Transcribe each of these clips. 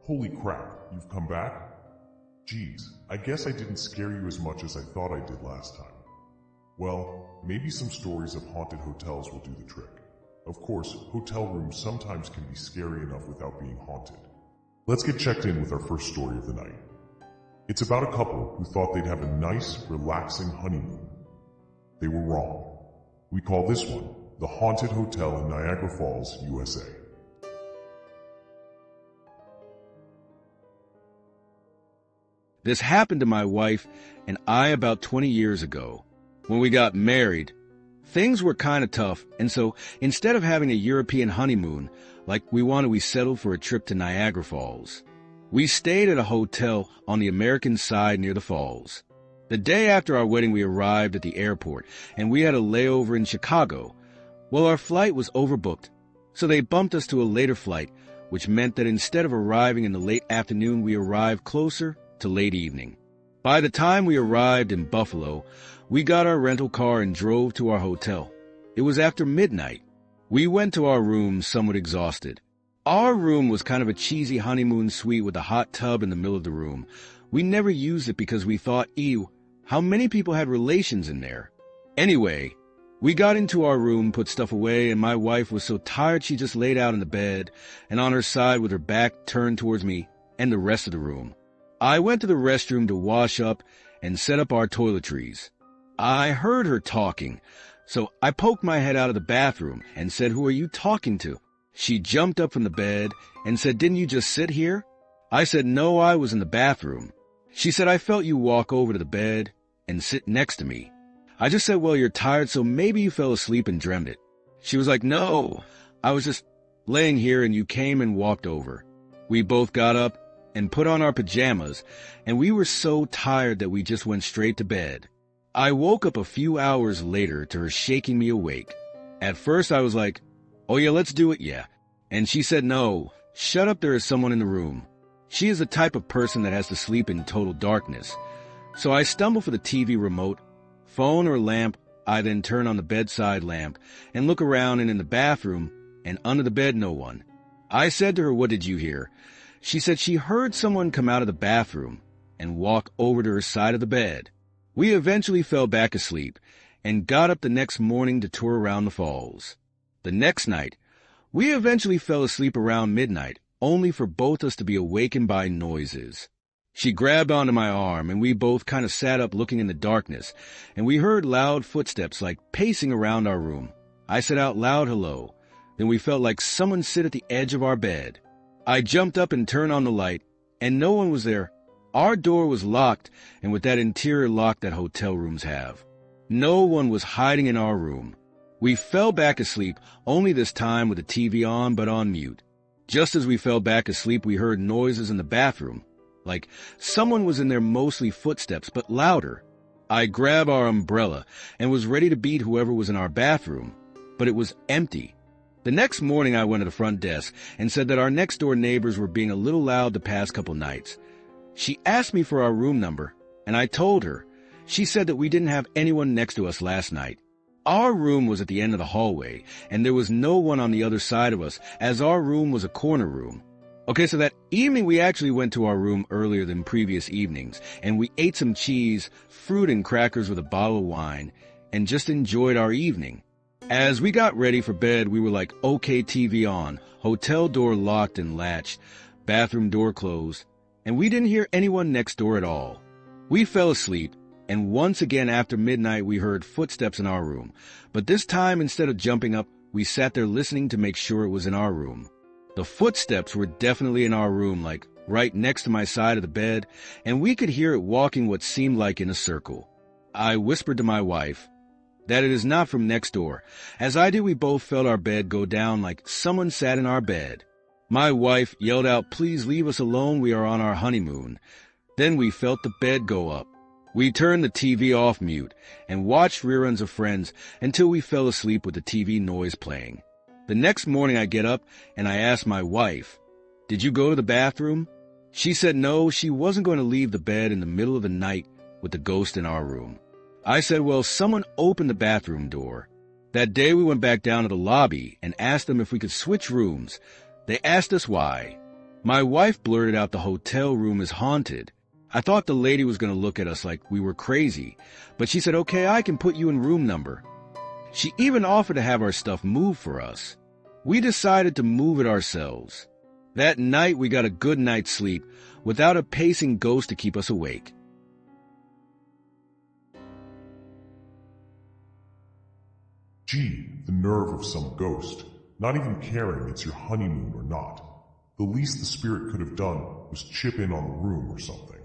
Holy crap, you've come back? Geez, I guess I didn't scare you as much as I thought I did last time. Well, maybe some stories of haunted hotels will do the trick. Of course, hotel rooms sometimes can be scary enough without being haunted. Let's get checked in with our first story of the night. It's about a couple who thought they'd have a nice, relaxing honeymoon. They were wrong. We call this one the Haunted Hotel in Niagara Falls, USA. This happened to my wife and I about 20 years ago. When we got married, things were kind of tough, and so instead of having a European honeymoon like we wanted, we settled for a trip to Niagara Falls. We stayed at a hotel on the American side near the falls. The day after our wedding, we arrived at the airport, and we had a layover in Chicago. Well, our flight was overbooked, so they bumped us to a later flight, which meant that instead of arriving in the late afternoon, we arrived closer to late evening. By the time we arrived in Buffalo, we got our rental car and drove to our hotel. It was after midnight. We went to our room somewhat exhausted. Our room was kind of a cheesy honeymoon suite with a hot tub in the middle of the room. We never used it because we thought, ew, how many people had relations in there? Anyway, we got into our room, put stuff away, and my wife was so tired she just laid out in the bed and on her side with her back turned towards me and the rest of the room. I went to the restroom to wash up and set up our toiletries. I heard her talking, so I poked my head out of the bathroom and said, "Who are you talking to?" She jumped up from the bed and said, "Didn't you just sit here?" I said, "No, I was in the bathroom." She said, "I felt you walk over to the bed and sit next to me." I just said, "Well, you're tired, so maybe you fell asleep and dreamt it." She was like, "No, I was just laying here and you came and walked over." We both got up and put on our pajamas, and we were so tired that we just went straight to bed. I woke up a few hours later to her shaking me awake. At first I was like, "Oh yeah, let's do it, yeah." And she said, "No, shut up, there is someone in the room." She is the type of person that has to sleep in total darkness. So I stumble for the TV remote, phone or lamp. I then turn on the bedside lamp and look around, and in the bathroom and under the bed, no one. I said to her, "What did you hear?" She said she heard someone come out of the bathroom and walk over to her side of the bed. We eventually fell back asleep and got up the next morning to tour around the falls. The next night, we eventually fell asleep around midnight, only for both us to be awakened by noises. She grabbed onto my arm, and we both kind of sat up looking in the darkness, and we heard loud footsteps like pacing around our room. I said out loud, "Hello." Then we felt like someone sit at the edge of our bed. I jumped up and turned on the light, and no one was there. Our door was locked, and with that interior lock that hotel rooms have. No one was hiding in our room. We fell back asleep, only this time with the TV on but on mute. Just as we fell back asleep, we heard noises in the bathroom. Like someone was in there, mostly footsteps, but louder. I grabbed our umbrella and was ready to beat whoever was in our bathroom, but it was empty. The next morning I went to the front desk and said that our next-door neighbors were being a little loud the past couple nights. She asked me for our room number, and I told her. She said that we didn't have anyone next to us last night. Our room was at the end of the hallway, and there was no one on the other side of us, as our room was a corner room. Okay, so that evening we actually went to our room earlier than previous evenings, and we ate some cheese, fruit, and crackers with a bottle of wine, and just enjoyed our evening. As we got ready for bed, we were like, okay, TV on, hotel door locked and latched, bathroom door closed, and we didn't hear anyone next door at all. We fell asleep, and once again after midnight we heard footsteps in our room, but this time instead of jumping up, we sat there listening to make sure it was in our room. The footsteps were definitely in our room, like right next to my side of the bed, and we could hear it walking what seemed like in a circle. I whispered to my wife that it is not from next door. As I did, we both felt our bed go down like someone sat in our bed. My wife yelled out, "Please leave us alone, we are on our honeymoon." Then we felt the bed go up. We turned the TV off mute and watched reruns of Friends until we fell asleep with the TV noise playing. The next morning I get up and I asked my wife, "Did you go to the bathroom?" She said no, she wasn't going to leave the bed in the middle of the night with the ghost in our room. I said, "Well, someone opened the bathroom door." That day we went back down to the lobby and asked them if we could switch rooms. They asked us why. My wife blurted out the hotel room is haunted. I thought the lady was going to look at us like we were crazy, but she said, okay, I can put you in room number. She even offered to have our stuff moved for us. We decided to move it ourselves. That night, we got a good night's sleep without a pacing ghost to keep us awake. Gee, the nerve of some ghost, not even caring it's your honeymoon or not. The least the spirit could have done was chip in on the room or something.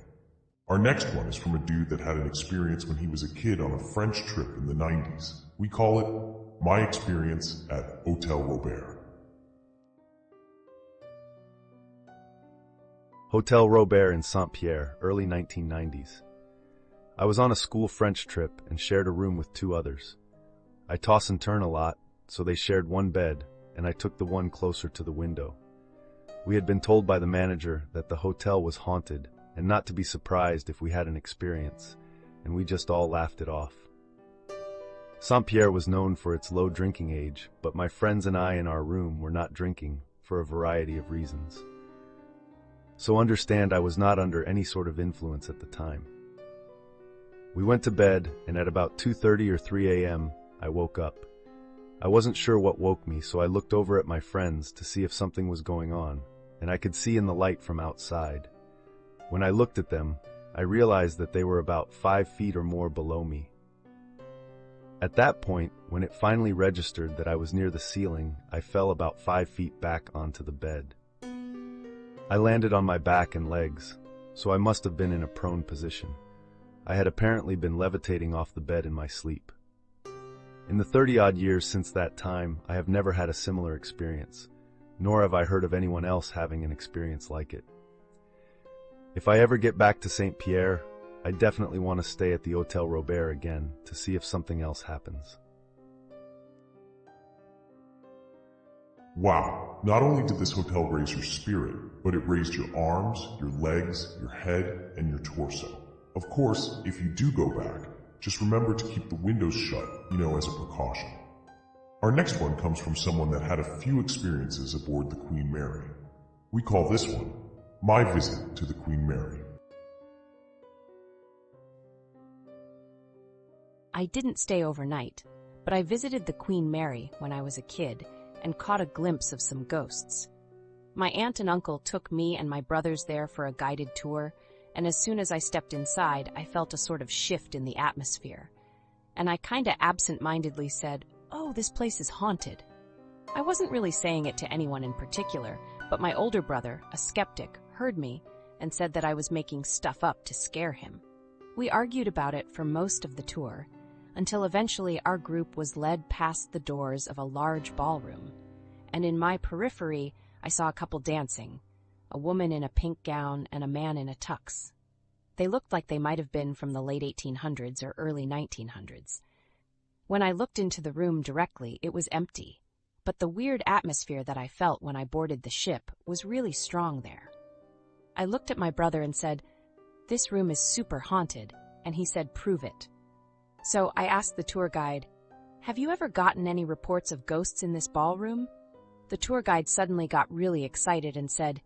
Our next one is from a dude that had an experience when he was a kid on a French trip in the 90s. We call it My Experience at Hôtel Robert. Hôtel Robert in Saint-Pierre, early 1990s. I was on a school French trip and shared a room with two others. I toss and turn a lot, so they shared one bed, and I took the one closer to the window. We had been told by the manager that the hotel was haunted and not to be surprised if we had an experience, and we just all laughed it off. Saint-Pierre was known for its low drinking age, but my friends and I in our room were not drinking for a variety of reasons. So understand I was not under any sort of influence at the time. We went to bed, and at about 2:30 or 3 a.m., I woke up. I wasn't sure what woke me, so I looked over at my friends to see if something was going on, and I could see in the light from outside. When I looked at them, I realized that they were about 5 feet or more below me. At that point, when it finally registered that I was near the ceiling, I fell about 5 feet back onto the bed. I landed on my back and legs, so I must have been in a prone position. I had apparently been levitating off the bed in my sleep. In the 30-odd years since that time, I have never had a similar experience, nor have I heard of anyone else having an experience like it. If I ever get back to St. Pierre, I definitely want to stay at the Hôtel Robert again to see if something else happens. Wow, not only did this hotel raise your spirit, but it raised your arms, your legs, your head, and your torso. Of course, if you do go back, just remember to keep the windows shut, as a precaution. Our next one comes from someone that had a few experiences aboard the Queen Mary. We call this one, My Visit to the Queen Mary. I didn't stay overnight, but I visited the Queen Mary when I was a kid and caught a glimpse of some ghosts. My aunt and uncle took me and my brothers there for a guided tour, and as soon as I stepped inside, I felt a sort of shift in the atmosphere. And I kinda absent-mindedly said, "Oh, this place is haunted." I wasn't really saying it to anyone in particular, but my older brother, a skeptic, heard me and said that I was making stuff up to scare him. We argued about it for most of the tour, until eventually our group was led past the doors of a large ballroom, and in my periphery I saw a couple dancing, a woman in a pink gown and a man in a tux. They looked like they might have been from the late 1800s or early 1900s. When I looked into the room directly, it was empty, but the weird atmosphere that I felt when I boarded the ship was really strong there. I looked at my brother and said, "This room is super haunted," and he said, "Prove it." So I asked the tour guide, "Have you ever gotten any reports of ghosts in this ballroom?" The tour guide suddenly got really excited and said,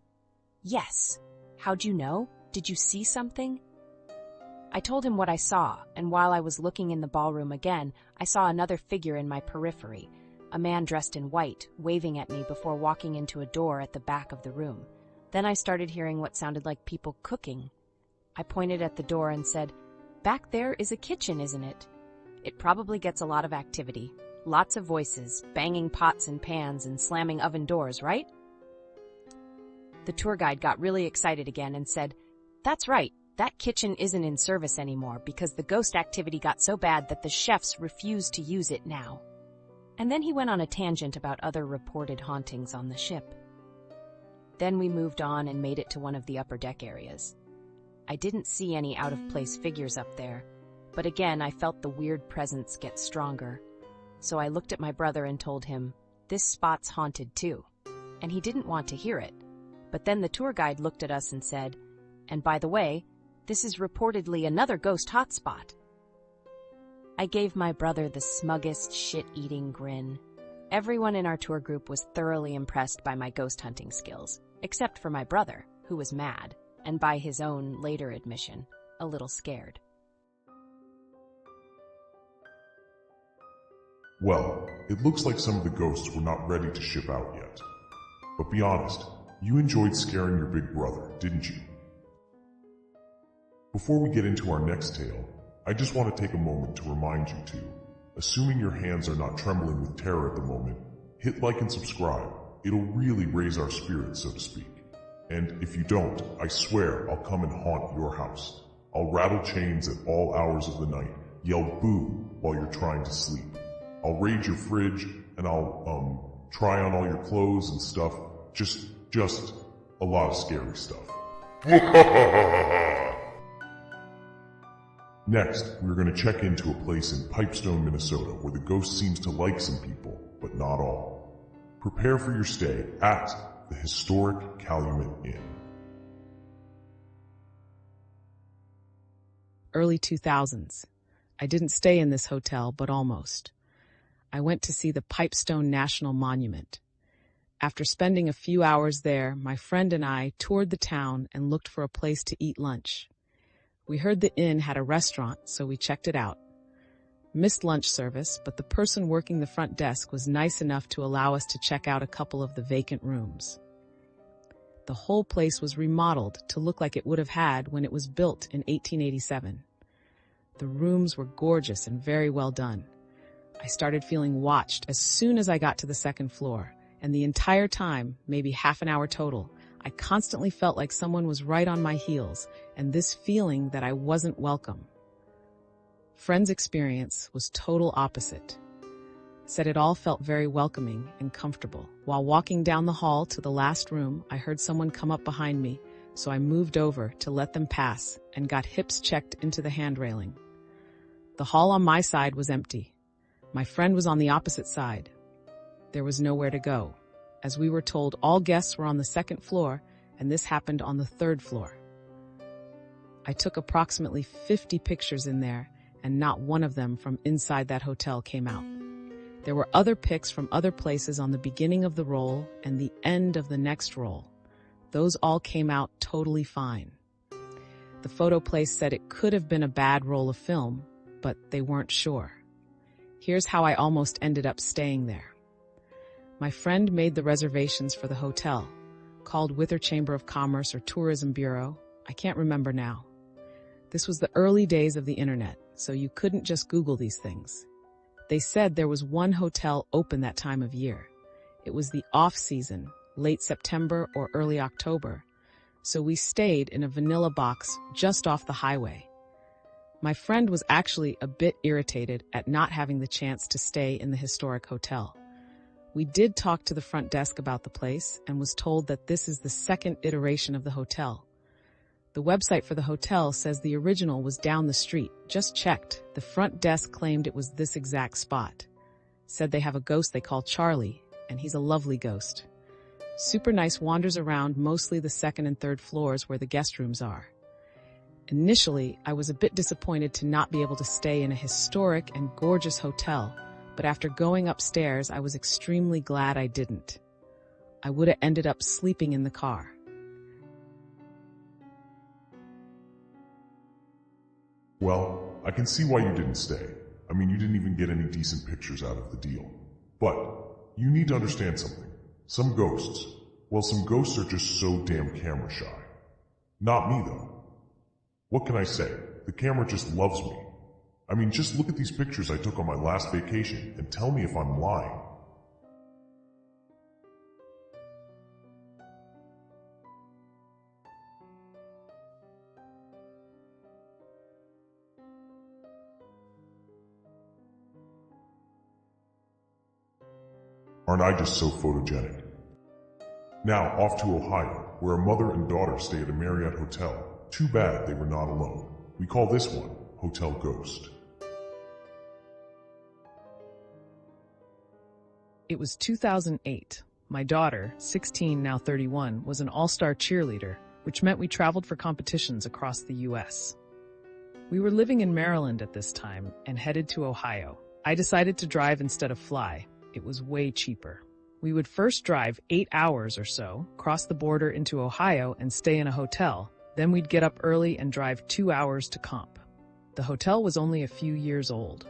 "Yes. How'd you know? Did you see something?" I told him what I saw, and while I was looking in the ballroom again, I saw another figure in my periphery, a man dressed in white, waving at me before walking into a door at the back of the room. Then I started hearing what sounded like people cooking. I pointed at the door and said, "Back there is a kitchen, isn't it? It probably gets a lot of activity. Lots of voices, banging pots and pans and slamming oven doors, right?" The tour guide got really excited again and said, "That's right, that kitchen isn't in service anymore because the ghost activity got so bad that the chefs refuse to use it now." And then he went on a tangent about other reported hauntings on the ship. Then we moved on and made it to one of the upper deck areas. I didn't see any out-of-place figures up there, but again I felt the weird presence get stronger. So I looked at my brother and told him, "This spot's haunted too." And he didn't want to hear it. But then the tour guide looked at us and said, "And by the way, this is reportedly another ghost hotspot." I gave my brother the smuggest, shit-eating grin. Everyone in our tour group was thoroughly impressed by my ghost hunting skills. except for my brother, who was mad, and by his own later admission, a little scared. Well, it looks like some of the ghosts were not ready to ship out yet. But be honest, you enjoyed scaring your big brother, didn't you? Before we get into our next tale, I just want to take a moment to remind you to, assuming your hands are not trembling with terror at the moment, hit like and subscribe. It'll really raise our spirits, so to speak. And if you don't, I swear I'll come and haunt your house. I'll rattle chains at all hours of the night, yell boo while you're trying to sleep. I'll raid your fridge, and I'll, try on all your clothes and stuff. Just a lot of scary stuff. Next, we're going to check into a place in Pipestone, Minnesota, where the ghost seems to like some people, but not all. Prepare for your stay at the Historic Calumet Inn. Early 2000s. I didn't stay in this hotel, but almost. I went to see the Pipestone National Monument. After spending a few hours there, my friend and I toured the town and looked for a place to eat lunch. We heard the inn had a restaurant, so we checked it out. Missed lunch service, but the person working the front desk was nice enough to allow us to check out a couple of the vacant rooms. The whole place was remodeled to look like it would have had when it was built in 1887. The rooms were gorgeous and very well done. I started feeling watched as soon as I got to the second floor, and the entire time, maybe half an hour total, I constantly felt like someone was right on my heels, and this feeling that I wasn't welcome. Friend's experience was total opposite. Said it all felt very welcoming and comfortable. While walking down the hall to the last room, I heard someone come up behind me, so I moved over to let them pass and got hips checked into the hand railing. The hall on my side was empty. My friend was on the opposite side. There was nowhere to go, as we were told all guests were on the second floor, and this happened on the third floor. I took approximately 50 pictures in there, and not one of them from inside that hotel came out. There were other pics from other places on the beginning of the roll and the end of the next roll. Those all came out totally fine. The photo place said it could have been a bad roll of film, but they weren't sure. Here's how I almost ended up staying there. My friend made the reservations for the hotel, called with her Chamber of Commerce or Tourism Bureau. I can't remember now. This was the early days of the internet, so you couldn't just Google these things. They said there was one hotel open that time of year. It was the off-season, late September or early October, so we stayed in a vanilla box just off the highway. My friend was actually a bit irritated at not having the chance to stay in the historic hotel. We did talk to the front desk about the place and was told that this is the second iteration of the hotel. The website for the hotel says the original was down the street. Just checked. The front desk claimed it was this exact spot. Said they have a ghost they call Charlie, and he's a lovely ghost. Super nice, wanders around mostly the second and third floors where the guest rooms are. Initially, I was a bit disappointed to not be able to stay in a historic and gorgeous hotel, but after going upstairs, I was extremely glad I didn't. I would have ended up sleeping in the car. Well, I can see why you didn't stay. I mean, you didn't even get any decent pictures out of the deal. But you need to understand something. Some ghosts are just so damn camera shy. Not me, though. What can I say? The camera just loves me. I mean, just look at these pictures I took on my last vacation and tell me if I'm lying. Aren't I just so photogenic? Now, off to Ohio, where a mother and daughter stay at a Marriott hotel. Too bad they were not alone. We call this one Hotel Ghost. It was 2008. My daughter, 16, now 31, was an all-star cheerleader, which meant we traveled for competitions across the U.S. We were living in Maryland at this time and headed to Ohio. I decided to drive instead of fly. It was way cheaper. We would first drive 8 hours or so, cross the border into Ohio and stay in a hotel. Then we'd get up early and drive 2 hours to Comp. The hotel was only a few years old.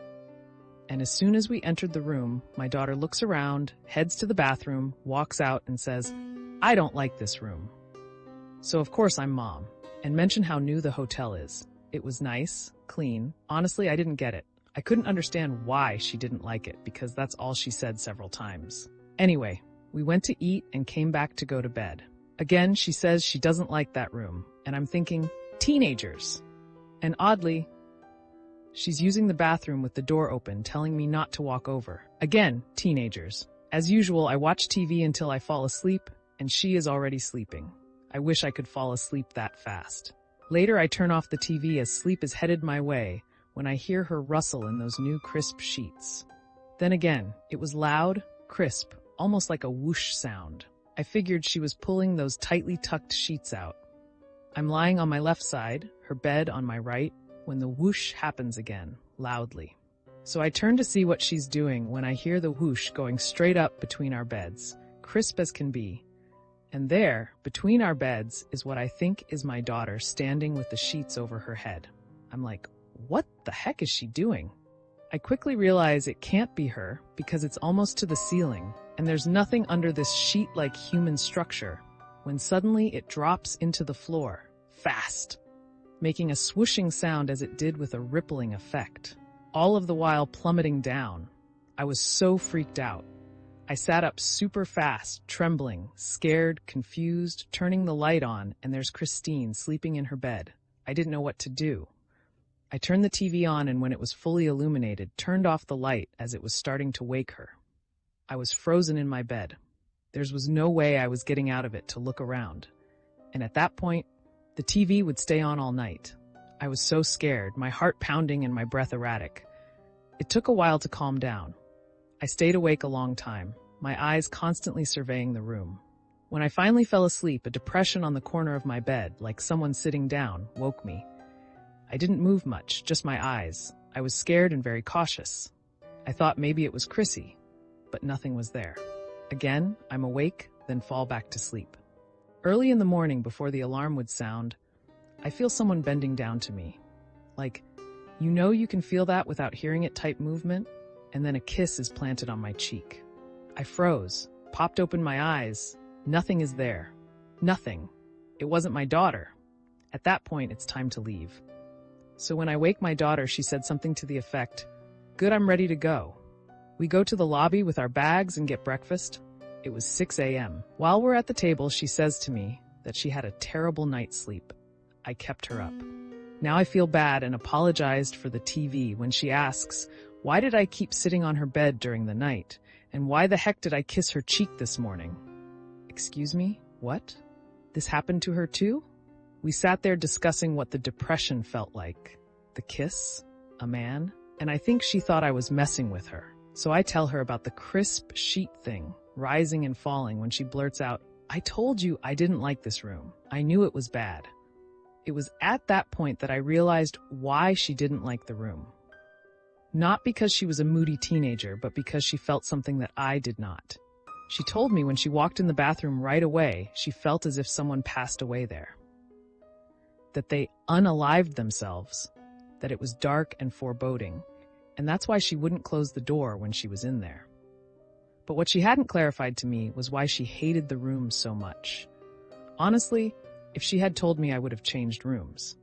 And as soon as we entered the room, my daughter looks around, heads to the bathroom, walks out and says, "I don't like this room." So of course I'm mom, and mention how new the hotel is. It was nice, clean. Honestly, I didn't get it. I couldn't understand why she didn't like it because that's all she said several times. Anyway, we went to eat and came back to go to bed. Again, she says she doesn't like that room, and I'm thinking, teenagers. And oddly, she's using the bathroom with the door open, telling me not to walk over. Again, teenagers. As usual, I watch TV until I fall asleep, and she is already sleeping. I wish I could fall asleep that fast. Later, I turn off the TV as sleep is headed my way when I hear her rustle in those new crisp sheets. Then again, it was loud, crisp, almost like a whoosh sound. I figured she was pulling those tightly tucked sheets out. I'm lying on my left side, her bed on my right, when the whoosh happens again, loudly. So I turn to see what she's doing when I hear the whoosh going straight up between our beds, crisp as can be. And there, between our beds, is what I think is my daughter standing with the sheets over her head. I'm like, what the heck is she doing? I quickly realize it can't be her because it's almost to the ceiling, and there's nothing under this sheet-like human structure, when suddenly it drops into the floor, fast, making a swooshing sound as it did with a rippling effect, all of the while plummeting down. I was so freaked out. I sat up super fast, trembling, scared, confused, turning the light on, and there's Christine sleeping in her bed. I didn't know what to do. I turned the TV on, and when it was fully illuminated, turned off the light as it was starting to wake her. I was frozen in my bed. There was no way I was getting out of it to look around. And at that point, the TV would stay on all night. I was so scared, my heart pounding and my breath erratic. It took a while to calm down. I stayed awake a long time, my eyes constantly surveying the room. When I finally fell asleep, a depression on the corner of my bed, like someone sitting down, woke me. I didn't move much, just my eyes. I was scared and very cautious. I thought maybe it was Chrissy, but nothing was there. Again, I'm awake, then fall back to sleep. Early in the morning, before the alarm would sound, I feel someone bending down to me. Like, you can feel that without hearing it type movement, and then a kiss is planted on my cheek. I froze, popped open my eyes. Nothing is there. Nothing. It wasn't my daughter. At that point, it's time to leave. So when I wake my daughter, she said something to the effect, "Good, I'm ready to go." We go to the lobby with our bags and get breakfast. It was 6 a.m. While we're at the table, she says to me that she had a terrible night's sleep. I kept her up. Now I feel bad and apologized for the TV when she asks, why did I keep sitting on her bed during the night? And why the heck did I kiss her cheek this morning? Excuse me? What? This happened to her too? We sat there discussing what the depression felt like. The kiss? A man? And I think she thought I was messing with her. So I tell her about the crisp sheet thing, rising and falling, when she blurts out, "I told you I didn't like this room. I knew it was bad." It was at that point that I realized why she didn't like the room. Not because she was a moody teenager, but because she felt something that I did not. She told me when she walked in the bathroom right away, she felt as if someone passed away there. That they unalived themselves, that it was dark and foreboding, and that's why she wouldn't close the door when she was in there. But what she hadn't clarified to me was why she hated the room so much. Honestly, if she had told me, I would have changed rooms.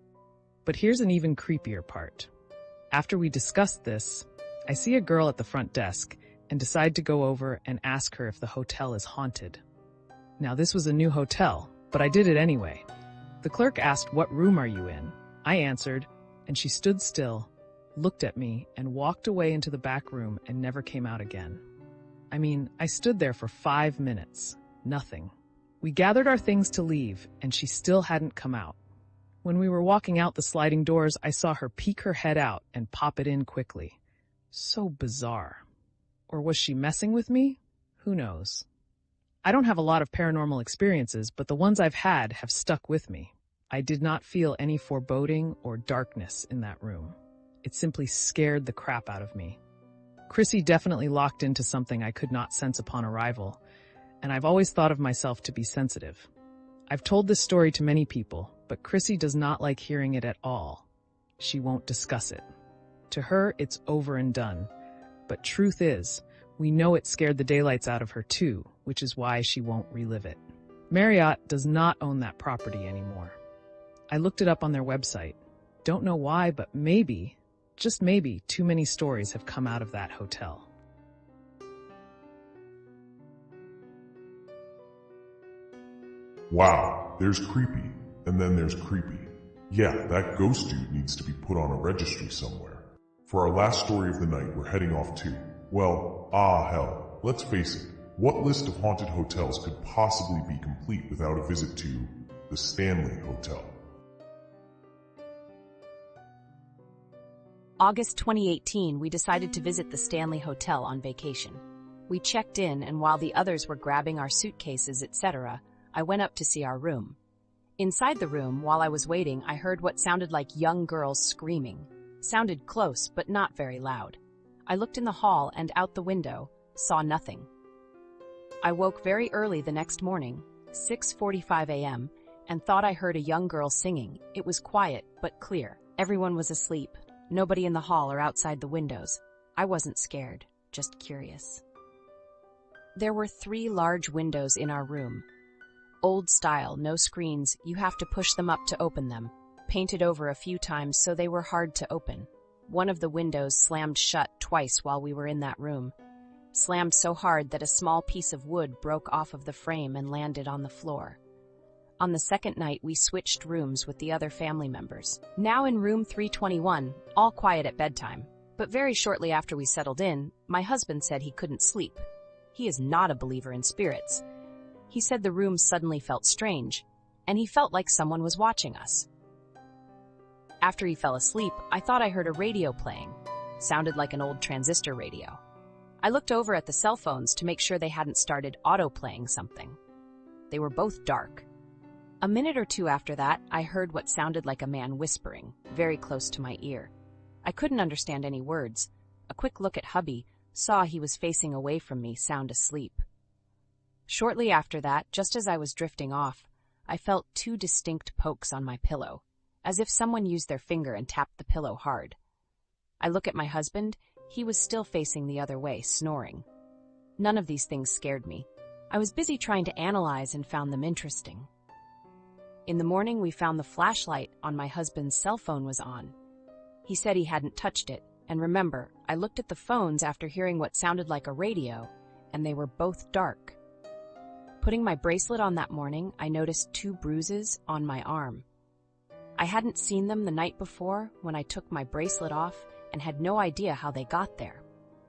But here's an even creepier part. After we discussed this, I see a girl at the front desk and decide to go over and ask her if the hotel is haunted. Now, this was a new hotel, but I did it anyway. The clerk asked, "What room are you in?" I answered, and she stood still, looked at me, and walked away into the back room and never came out again. I mean, I stood there for 5 minutes. Nothing. We gathered our things to leave, and she still hadn't come out. When we were walking out the sliding doors, I saw her peek her head out and pop it in quickly. So bizarre. Or was she messing with me? Who knows? I don't have a lot of paranormal experiences, but the ones I've had have stuck with me. I did not feel any foreboding or darkness in that room. It simply scared the crap out of me. Chrissy definitely locked into something I could not sense upon arrival, and I've always thought of myself to be sensitive. I've told this story to many people, but Chrissy does not like hearing it at all. She won't discuss it. To her, it's over and done. But truth is, we know it scared the daylights out of her too, which is why she won't relive it. Marriott does not own that property anymore. I looked it up on their website. Don't know why, but maybe, just maybe, too many stories have come out of that hotel. Wow, there's creepy, and then there's creepy. Yeah, that ghost dude needs to be put on a registry somewhere. For our last story of the night, we're heading off to, well, hell, let's face it, what list of haunted hotels could possibly be complete without a visit to the Stanley Hotel? August 2018, we decided to visit the Stanley Hotel on vacation. We checked in, and while the others were grabbing our suitcases, etc., I went up to see our room. Inside the room, while I was waiting, I heard what sounded like young girls screaming. Sounded close, but not very loud. I looked in the hall and out the window, saw nothing. I woke very early the next morning, 6:45 a.m., and thought I heard a young girl singing. It was quiet, but clear. Everyone was asleep. Nobody in the hall or outside the windows. I wasn't scared, just curious. There were 3 large windows in our room. Old style, no screens, you have to push them up to open them. Painted over a few times so they were hard to open. One of the windows slammed shut twice while we were in that room. Slammed so hard that a small piece of wood broke off of the frame and landed on the floor. On the second night, we switched rooms with the other family members. Now in room 321, all quiet at bedtime. But very shortly after we settled in, my husband said he couldn't sleep. He is not a believer in spirits. He said the room suddenly felt strange, and he felt like someone was watching us. After he fell asleep, I thought I heard a radio playing. Sounded like an old transistor radio. I looked over at the cell phones to make sure they hadn't started auto-playing something. They were both dark. A minute or two after that, I heard what sounded like a man whispering, very close to my ear. I couldn't understand any words. A quick look at hubby, saw he was facing away from me, sound asleep. Shortly after that, just as I was drifting off, I felt 2 distinct pokes on my pillow, as if someone used their finger and tapped the pillow hard. I look at my husband, he was still facing the other way, snoring. None of these things scared me. I was busy trying to analyze and found them interesting. In the morning, we found the flashlight on my husband's cell phone was on. He said he hadn't touched it, and remember, I looked at the phones after hearing what sounded like a radio, and they were both dark. Putting my bracelet on that morning, I noticed 2 bruises on my arm. I hadn't seen them the night before when I took my bracelet off and had no idea how they got there.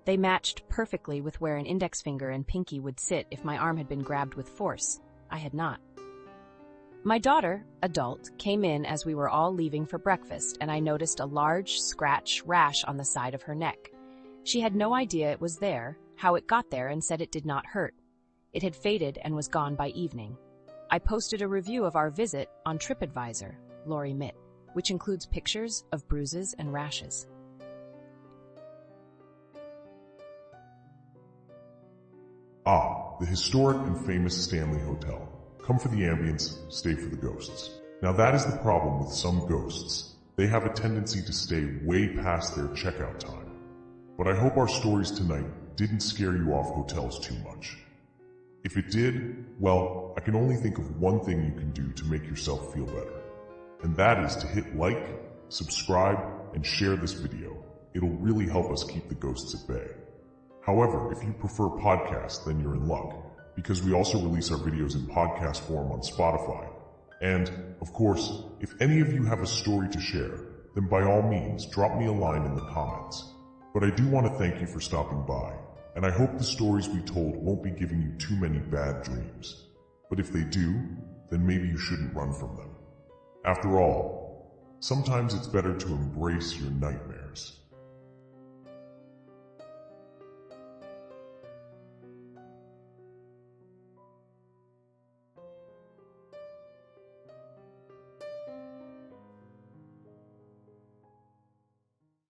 They matched perfectly with where an index finger and pinky would sit if my arm had been grabbed with force. I had not. My daughter, adult, came in as we were all leaving for breakfast, and I noticed a large scratch rash on the side of her neck. She had no idea it was there, how it got there, and said it did not hurt. It had faded and was gone by evening. I posted a review of our visit on TripAdvisor, Lori Mitt, which includes pictures of bruises and rashes. The historic and famous Stanley Hotel. Come for the ambience, stay for the ghosts. Now that is the problem with some ghosts. They have a tendency to stay way past their checkout time. But I hope our stories tonight didn't scare you off hotels too much. If it did, well, I can only think of one thing you can do to make yourself feel better. And that is to hit like, subscribe, and share this video. It'll really help us keep the ghosts at bay. However, if you prefer podcasts, then you're in luck, because we also release our videos in podcast form on Spotify. And, of course, if any of you have a story to share, then by all means, drop me a line in the comments. But I do want to thank you for stopping by, and I hope the stories we told won't be giving you too many bad dreams. But if they do, then maybe you shouldn't run from them. After all, sometimes it's better to embrace your nightmares.